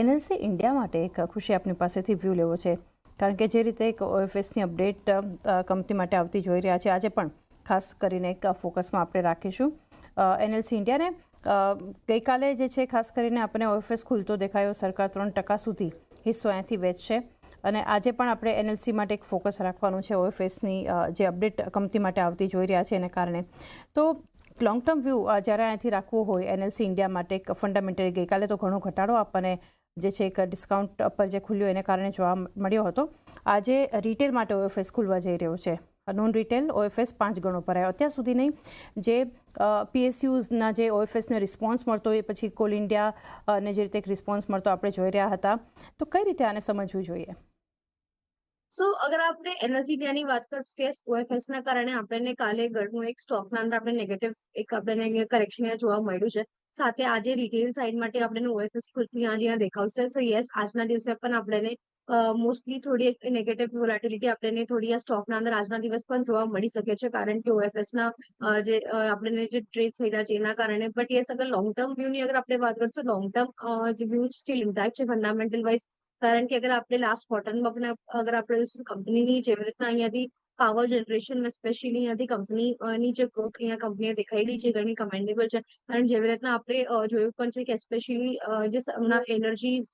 NLC India માટે એક ખુશી આપની પાસેથી વ્યૂ લેવો છે, કારણ કે જે રીતે એક ઓએફએસની અપડેટ કંપની માટે આવતી જોઈ રહ્યા છે, આજે પણ ખાસ કરીને એક ફોકસમાં આપણે રાખીશું એનએલસી ઇન્ડિયાને. ગઈકાલે જે છે ખાસ કરીને આપણે ઓએફએસ ખુલતો દેખાયો, સરકાર 3% સુધી હિસ્સો અહીંયાથી વેચશે અને આજે પણ આપણે એનએલસી માટે એક ફોકસ રાખવાનું છે ઓએફએસની જે અપડેટ કંપની માટે આવતી જોઈ રહ્યા છે એને કારણે. તો લોંગ ટર્મ વ્યૂ જ્યારે અહીંયાથી રાખવું હોય એનએલસી ઇન્ડિયા માટે એક ફંડામેન્ટલી ગઈકાલે તો ઘણો ઘટાડો આપણને જે છે એક ડિસ્કાઉન્ટ પર જે ખુલ્યો એને કારણે જોવા મળ્યો હતો. આજે રિટેલ માટે ઓએફએસ ખુલવા જઈ રહ્યો છે. નોન રિટેલ ઓએફએસ 5 ગણો ભરાયો. અત્યાર સુધી નહીં જે પીએસયુઝના જે ઓએફએસને રિસ્પોન્સ મળતો એ પછી કોલ ઇન્ડિયા ને જે રીતે એક રિસ્પોન્સ મળતો આપણે જોઈ રહ્યા હતા. તો કઈ રીતે આને સમજવું જોઈએ? અગર આપણે એનર્જી ઇન્ડિયાની વાત કરશું કે ઓએફએસ ના કારણે આપણને કાલે ઘરનું એક સ્ટોકના અંદર આપણે નેગેટિવ એક આપણને કરેક્શન જોવા મળ્યું છે. સાથે આજે રિટેલ સાઇડ માટે આપણને ઓએફએસ ખુલતી અહીંયા દેખાવશે. સો યસ, આજના દિવસે પણ આપણને મોસ્ટલી થોડી એક નેગેટિવ વોલેટિલિટી આપણને થોડી આ સ્ટોકના અંદર આજના દિવસ પણ જોવા મળી શકે છે, કારણ કે ઓએફએસના જે આપણને જે ટ્રેડ થઈ રહ્યા છે એના કારણે. બટ યસ, અગર લોંગ ટર્મ વ્યૂની અગર આપણે વાત કરશું, લોંગ ટર્મ જે વ્યૂ સ્ટીલ ઇમ્પેક્ટ છે ફંડામેન્ટલ વાઇઝ. કારણ કે અગર આપણે લાસ્ટ ક્વાર્ટરમાં પણ અગર આપણે કંપનીની જેવી રીતના અહીંયાથી પાવર જનરેશન સ્પેશિયલી અહીંયાથી કંપનીની જે ગ્રોથ અહીંયા કંપનીએ દેખાયેલી છે ઘણી કમેન્ડેબલ છે. અને જેવી રીતના આપણે જોયું પણ છે કે સ્પેશિયલી જે હમણાં એનર્જીઝ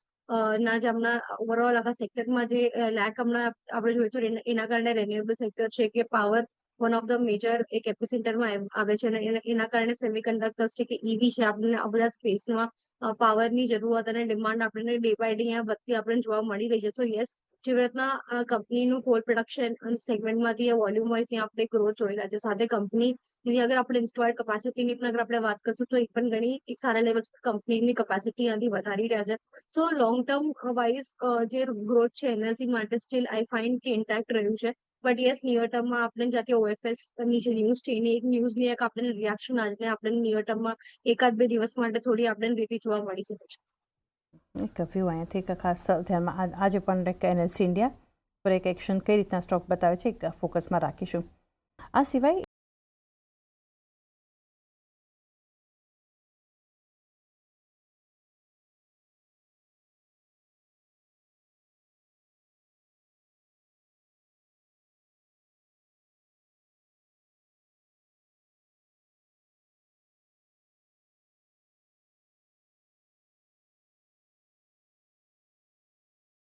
ના જે હમણાં ઓવરઓલ આખા સેક્ટરમાં જે લેક હમણાં આપણે જોયું હતું એના કારણે રેન્યુએબલ સેક્ટર છે કે power one of the major એક એપિસેન્ટરમાં આવે છે. અને એના કારણે સેમિકન્ડક્ટર્સ છે કે ઈવી છે, આપણને આ બધા સ્પેસમાં પાવરની જરૂરત અને ડિમાન્ડ આપણને ડે બાય ડે અહીંયા વધતી આપણને જોવા મળી રહી છે. સો યસ, જેવી રીતના કંપનીનું કોલ પ્રોડક્શન સેગમેન્ટમાંથી વોલ્યુમ વાઇઝ ત્યાં આપણે ગ્રોથ જોઈ રહ્યા છે. સાથે કંપનીની અગર આપણે ઇન્સ્ટોલ્ડ કેપેસિટીની પણ અગર આપણે વાત કરશું તો એ પણ ઘણી એક સારા લેવલ કંપનીની કેપેસિટી અહીંયાથી વધારી રહ્યા છે. સો લોંગ ટર્મ વાઇઝ જે ગ્રોથ છે એનર્જી માટે સ્ટીલ આઈ ફાઇન્ડ કે ઇન્ટેક્ટ રહ્યું છે. બટ યસ, નિયર ટર્મમાં આપણે જાતે ઓએફએસ ની જે ન્યૂઝ છે એની એક ન્યૂઝની એક આપણને રિએક્શન આજે આપણે નિયર ટર્મમાં 1-2 દિવસ માટે થોડી આપણને રીતે જોવા મળી શકે છે. એક વ્યૂ અહીંયાથી એક ખાસ ધ્યાનમાં આજે પણ એક એનએલસી ઇન્ડિયા પર એક એક્શન કઈ રીતના સ્ટોક બતાવે છે એક ફોકસમાં રાખીશું. આ સિવાય